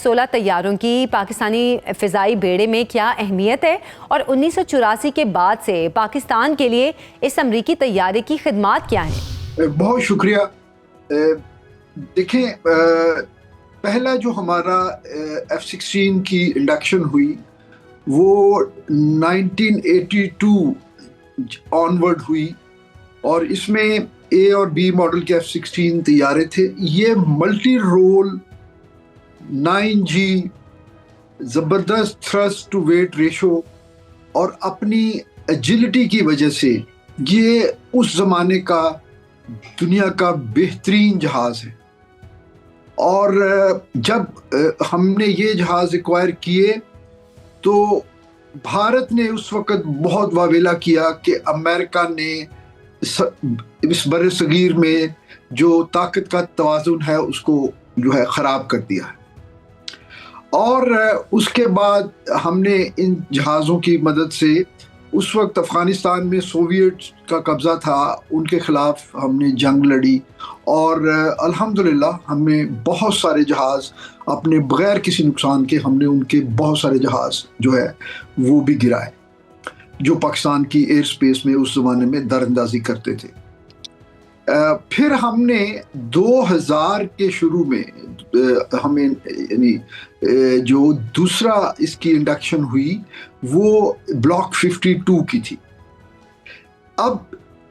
F-16 طیاروں کی پاکستانی فضائی بیڑے میں کیا اہمیت ہے اور 1984 کے بعد سے پاکستان کے لیے اس امریکی طیارے کی خدمات کیا ہیں؟ بہت شکریہ. دیکھیں، پہلا جو ہمارا F-16 کی انڈکشن ہوئی وہ 1982 آنورڈ ہوئی، اور اس میں اے اور بی ماڈل کے F-16 طیارے تھے. یہ ملٹی رول 9G زبردست تھرسٹ ٹو ویٹ ریشو اور اپنی ایجلٹی کی وجہ سے یہ اس زمانے کا دنیا کا بہترین جہاز ہے. اور جب ہم نے یہ جہاز ایکوائر کیے تو بھارت نے اس وقت بہت واویلا کیا کہ امریکہ نے اس بر صغیر میں جو طاقت کا توازن ہے اس کو جو ہے خراب کر دیا ہے. اور اس کے بعد ہم نے ان جہازوں کی مدد سے، اس وقت افغانستان میں سوویت کا قبضہ تھا، ان کے خلاف ہم نے جنگ لڑی، اور الحمدللہ ہم نے بہت سارے جہاز اپنے بغیر کسی نقصان کے، ہم نے ان کے بہت سارے جہاز جو ہے وہ بھی گرائے جو پاکستان کی ایئر سپیس میں اس زمانے میں در اندازی کرتے تھے. پھر ہم نے 2000 کے شروع میں ہمیں یعنی جو دوسرا اس کی انڈکشن ہوئی وہ بلاک 52 کی تھی. اب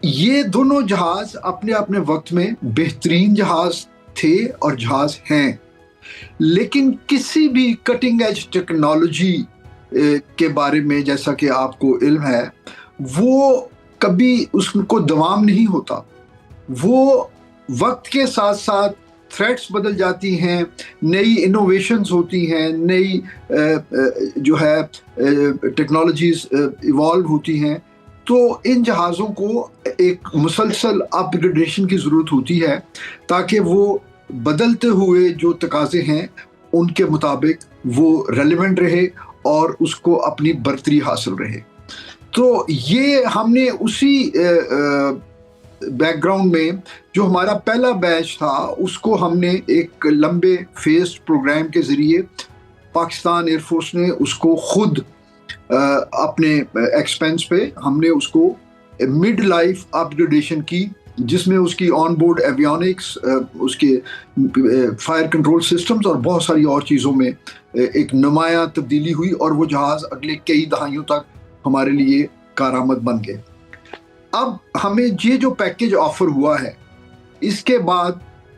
یہ دونوں جہاز اپنے اپنے وقت میں بہترین جہاز تھے اور جہاز ہیں، لیکن کسی بھی کٹنگ ایج ٹیکنالوجی کے بارے میں جیسا کہ آپ کو علم ہے وہ کبھی اس کو دوام نہیں ہوتا. وہ وقت کے ساتھ ساتھ تھریٹس بدل جاتی ہیں، نئی انوویشنز ہوتی ہیں، نئی جو ہے ٹیکنالوجیز ایوالو ہوتی ہیں. تو ان جہازوں کو ایک مسلسل اپ گریڈیشن کی ضرورت ہوتی ہے تاکہ وہ بدلتے ہوئے جو تقاضے ہیں ان کے مطابق وہ ریلیونٹ رہے اور اس کو اپنی برتری حاصل رہے. تو یہ ہم نے اسی بیک گراؤنڈ میں جو ہمارا پہلا بیچ تھا اس کو ہم نے ایک لمبے فیز پروگرام کے ذریعے پاکستان ایئر فورس نے اس کو خود اپنے ایکسپینس پہ ہم نے اس کو مڈ لائف اپ گریڈیشن کی، جس میں اس کی آن بورڈ ایویونکس، اس کے فائر کنٹرول سسٹمز اور بہت ساری اور چیزوں میں ایک نمایاں تبدیلی ہوئی، اور وہ جہاز اگلے کئی دہائیوں تک ہمارے لیے کارآمد بن گئے. اب ہمیں یہ جو پیکیج آفر ہوا ہے اس کے بعد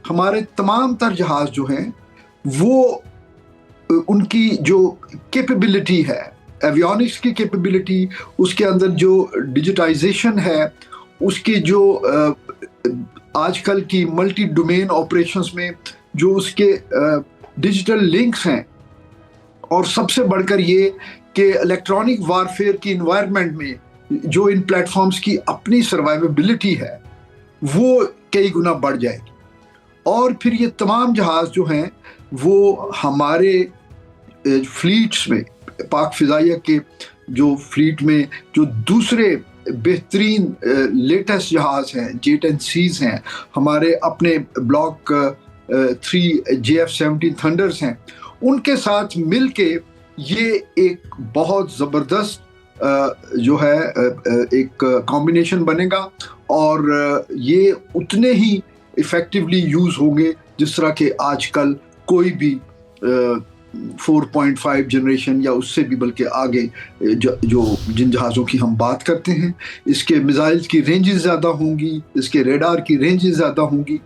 ہمارے تمام تر جہاز جو ہیں وہ ان کی جو کیپیبلٹی ہے، ایویونکس کی کیپیبلٹی، اس کے اندر جو ڈیجیٹائزیشن ہے، اس کی جو آج کل کی ملٹی ڈومین آپریشنز میں جو اس کے ڈیجیٹل لنکس ہیں، اور سب سے بڑھ کر یہ کہ الیکٹرانک وارفیئر کی انوائرمنٹ میں جو ان پلیٹ فارمز کی اپنی سروائیویبلٹی ہے وہ کئی گنا بڑھ جائے گی. اور پھر یہ تمام جہاز جو ہیں وہ ہمارے فلیٹس میں، پاک فضائیہ کے جو فلیٹ میں جو دوسرے بہترین لیٹسٹ جہاز ہیں، J-10Cs ہیں، ہمارے اپنے بلاک 3 JF-17 تھنڈرز ہیں، ان کے ساتھ مل کے یہ ایک بہت زبردست جو ہے ایک کمبینیشن بنے گا، اور یہ اتنے ہی ایفیکٹولی یوز ہوں گے جس طرح کہ آج کل کوئی بھی 4.5 جنریشن یا اس سے بھی بلکہ آگے جو جن جہازوں کی ہم بات کرتے ہیں، اس کے میزائلز کی رینجز زیادہ ہوں گی، اس کے ریڈار کی رینجز زیادہ ہوں گی.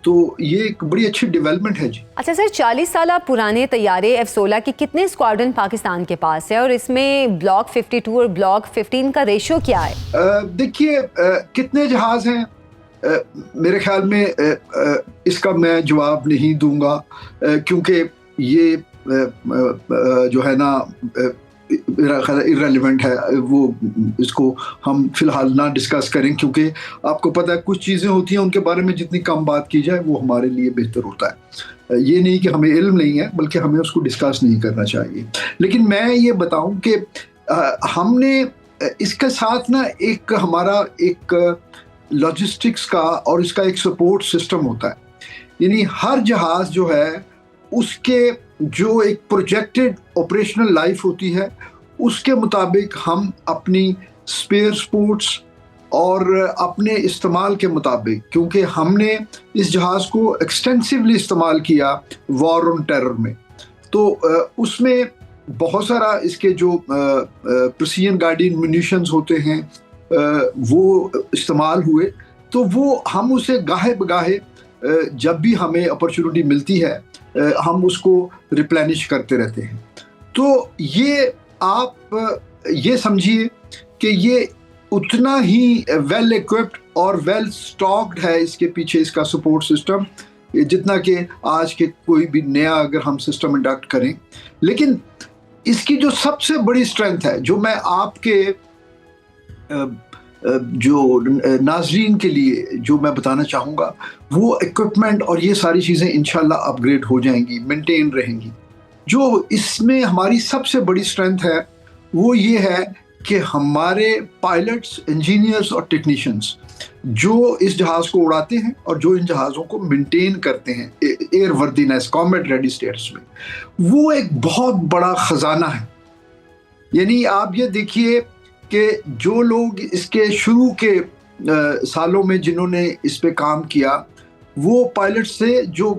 تو یہ ایک بڑی اچھی ڈیولپمنٹ ہے جی. اچھا سر، 40 سالہ پرانے طیارے F-16 کے کتنے اسکواڈرن پاکستان کے پاس ہے، اور اس میں بلاک 52 اور بلاک 15 کا ریشو کیا ہے؟ دیکھیے کتنے جہاز ہیں، میرے خیال میں اس کا میں جواب نہیں دوں گا، کیونکہ یہ جو ہے نا میرا خیال ایرریلیونٹ ہے، وہ اس کو ہم فی الحال نہ ڈسکس کریں، کیونکہ آپ کو پتہ ہے کچھ چیزیں ہوتی ہیں ان کے بارے میں جتنی کم بات کی جائے وہ ہمارے لیے بہتر ہوتا ہے. یہ نہیں کہ ہمیں علم نہیں ہے، بلکہ ہمیں اس کو ڈسکس نہیں کرنا چاہیے. لیکن میں یہ بتاؤں کہ ہم نے اس کے ساتھ نا ایک ہمارا ایک لاجسٹکس کا اور اس کا ایک سپورٹ سسٹم ہوتا ہے. یعنی ہر جہاز جو ہے اس کے جو ایک پروجیکٹڈ آپریشنل لائف ہوتی ہے اس کے مطابق ہم اپنی اسپیئر سپورٹس اور اپنے استعمال کے مطابق، کیونکہ ہم نے اس جہاز کو ایکسٹینسولی استعمال کیا وار آن ٹیرر میں، تو اس میں بہت سارا اس کے جو پریسیژن گائیڈڈ میونیشنز ہوتے ہیں وہ استعمال ہوئے، تو وہ ہم اسے گاہے بگاہے جب بھی ہمیں اپرچونٹی ملتی ہے ہم اس کو ریپلینش کرتے رہتے ہیں. تو یہ آپ یہ سمجھیے کہ یہ اتنا ہی ویل ایکوپڈ اور ویل اسٹاکڈ ہے اس کے پیچھے اس کا سپورٹ سسٹم، جتنا کہ آج کے کوئی بھی نیا اگر ہم سسٹم انڈکٹ کریں. لیکن اس کی جو سب سے بڑی اسٹرینتھ ہے، جو میں آپ کے جو ناظرین کے لیے جو میں بتانا چاہوں گا، وہ ایکوپمنٹ اور یہ ساری چیزیں انشاءاللہ اپ گریڈ ہو جائیں گی، مینٹین رہیں گی. جو اس میں ہماری سب سے بڑی اسٹرینتھ ہے وہ یہ ہے کہ ہمارے پائلٹس، انجینئرز اور ٹیکنیشینز جو اس جہاز کو اڑاتے ہیں اور جو ان جہازوں کو مینٹین کرتے ہیں air worthiness combat ready status میں، وہ ایک بہت بڑا خزانہ ہے. یعنی آپ یہ دیکھیے کہ جو لوگ اس کے شروع کے سالوں میں جنہوں نے اس پہ کام کیا، وہ پائلٹ سے جو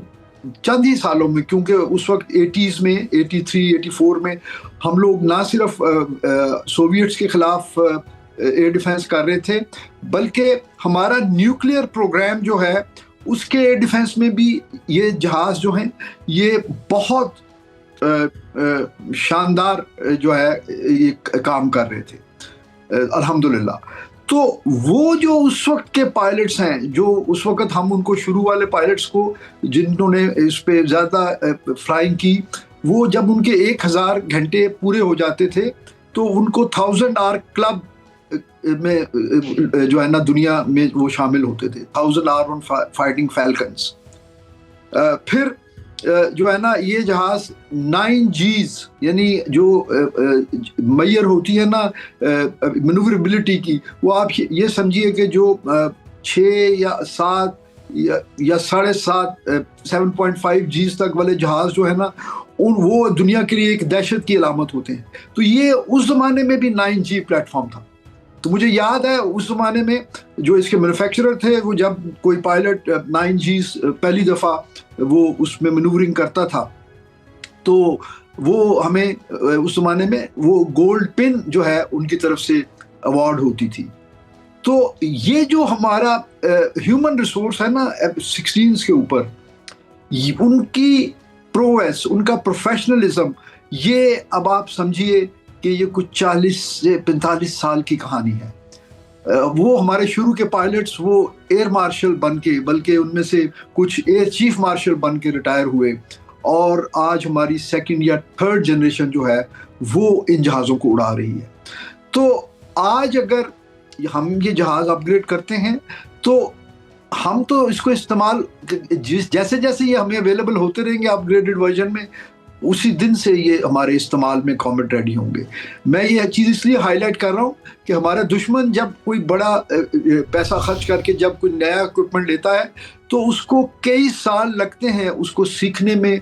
چند ہی سالوں میں، کیونکہ اس وقت 80s میں 83 84 میں ہم لوگ نہ صرف سوویٹس کے خلاف ایئر ڈیفنس کر رہے تھے، بلکہ ہمارا نیوکلیئر پروگرام جو ہے اس کے ایئر ڈیفنس میں بھی یہ جہاز جو ہیں یہ بہت شاندار جو ہے یہ کام کر رہے تھے الحمدللہ. تو وہ جو اس وقت کے پائلٹس ہیں، جو اس وقت ہم ان کو شروع والے پائلٹس کو جنہوں نے اس پہ زیادہ فلائنگ کی، وہ جب ان کے 1000 گھنٹے پورے ہو جاتے تھے تو ان کو 1000 آور کلب میں جو ہے نا دنیا میں وہ شامل ہوتے تھے، 1000 آور آن فائٹنگ فیلکنز. پھر جو ہے نا یہ جہاز 9 Gs یعنی جو میئر ہوتی ہے نا مینووربلٹی کی، وہ آپ یہ سمجھیے کہ جو 6 یا 7 یا 7.5 7.5 Gs تک والے جہاز جو ہے نا وہ دنیا کے لیے ایک دہشت کی علامت ہوتے ہیں. تو یہ اس زمانے میں بھی 9G پلیٹ فارم تھا. تو مجھے یاد ہے اس زمانے میں جو اس کے مینوفیکچرر تھے، وہ جب کوئی پائلٹ 9Gs پہلی دفعہ وہ اس میں مینورنگ کرتا تھا تو وہ ہمیں اس زمانے میں وہ گولڈ پن جو ہے ان کی طرف سے ایوارڈ ہوتی تھی. تو یہ جو ہمارا ہیومن ریسورس ہے نا F-16 کے اوپر، ان کی پرویس، ان کا پروفیشنلزم، یہ اب آپ سمجھیے کہ یہ کچھ 40 سے 45 سال کی کہانی ہے. وہ ہمارے شروع کے پائلٹس وہ ایئر مارشل بن کے، بلکہ ان میں سے کچھ ایئر چیف مارشل بن کے ریٹائر ہوئے، اور آج ہماری 2nd یا 3rd جنریشن جو ہے وہ ان جہازوں کو اڑا رہی ہے. تو آج اگر ہم یہ جہاز اپ گریڈ کرتے ہیں تو ہم تو اس کو استعمال جیسے جیسے یہ ہمیں اویلیبل ہوتے رہیں گے اپ گریڈڈ ورژن میں، اسی دن سے یہ ہمارے استعمال میں کامبیٹ ریڈی ہوں گے. میں یہ چیز اس لیے ہائی لائٹ کر رہا ہوں کہ ہمارا دشمن جب کوئی بڑا پیسہ خرچ کر کے جب کوئی نیا اکوپمنٹ لیتا ہے تو اس کو کئی سال لگتے ہیں اس کو سیکھنے میں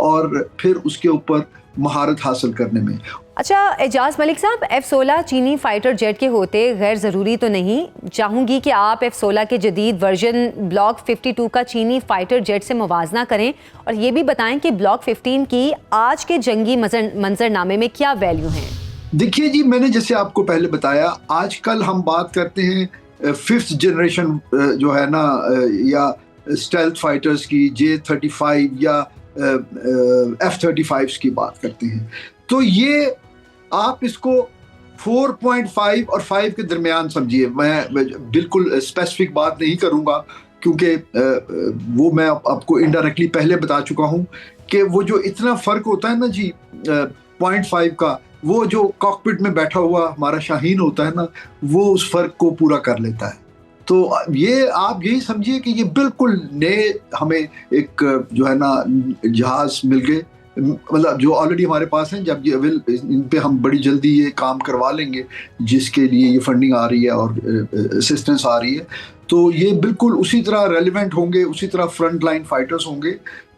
اور پھر اس کے اوپر مہارت حاصل کرنے میں. اچھا اعجاز ملک صاحب، F-16 چینی فائٹر جیٹ کے ہوتے غیر ضروری تو نہیں. چاہوں گی کہ آپ F-16 کے جدید ورژن بلاک 52 کا چینی فائٹر جیٹ سے موازنہ کریں اور یہ بھی بتائیں کہ بلاک 15 کی آج کے جنگی منظرنامے میں کیا ویلیو ہیں. دیکھیے جی، میں نے جیسے آپ کو پہلے بتایا، آج کل ہم بات کرتے ہیں 5th جنریشن جو ہے نا یا اسٹیلتھ فائٹرز کی، J-35 یا F-35 کی بات کرتے ہیں. تو یہ آپ اس کو 4.5 اور 5 کے درمیان سمجھیے. میں بالکل اسپیسیفک بات نہیں کروں گا کیونکہ وہ میں آپ کو انڈائریکٹلی پہلے بتا چکا ہوں کہ وہ جو اتنا فرق ہوتا ہے نا جی 0.5 کا، وہ جو کاکپٹ میں بیٹھا ہوا ہمارا شاہین ہوتا ہے نا، وہ اس فرق کو پورا کر لیتا ہے. تو یہ آپ یہی سمجھیے کہ یہ بالکل نئے ہمیں ایک جو ہے نا جہاز مل گئے، مطلب جو آلریڈی ہمارے پاس ہیں. جب یہ ان پہ ہم بڑی جلدی یہ کام کروا لیں گے جس کے لیے یہ فنڈنگ آ رہی ہے اور اسسٹنس آ رہی ہے، تو یہ بالکل اسی طرح ریلیونٹ ہوں گے، اسی طرح فرنٹ لائن فائٹرز ہوں گے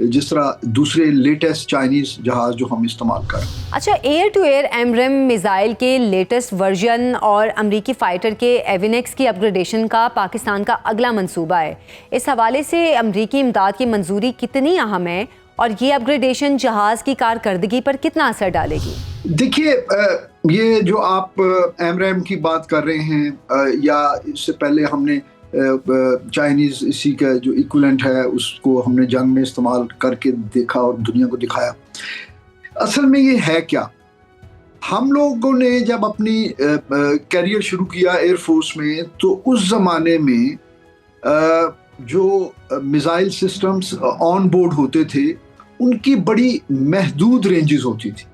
جس طرح دوسرے لیٹسٹ چائنیز جہاز جو ہم استعمال کریں۔ اچھا، ایئر ٹو ایئر ایمریم میزائل کے لیٹسٹ ورژن اور امریکی فائٹر کے ایونیکس کی اپگریڈیشن کا پاکستان کا اگلا منصوبہ ہے۔ اس حوالے سے امریکی امداد کی منظوری کتنی اہم ہے اور یہ اپگریڈیشن جہاز کی کارکردگی پر کتنا اثر ڈالے گی؟ دیکھیے، یہ جو آپ ایمریم کی بات کر رہے ہیں یا اس سے پہلے ہم نے چائنیز اسی کا جو ایکولنٹ ہے اس کو ہم نے جنگ میں استعمال کر کے دیکھا اور دنیا کو دکھایا۔ اصل میں یہ ہے کیا، ہم لوگوں نے جب اپنی کیریئر شروع کیا ایئر فورس میں تو اس زمانے میں جو میزائل سسٹمز آن بورڈ ہوتے تھے ان کی بڑی محدود رینجز ہوتی تھی۔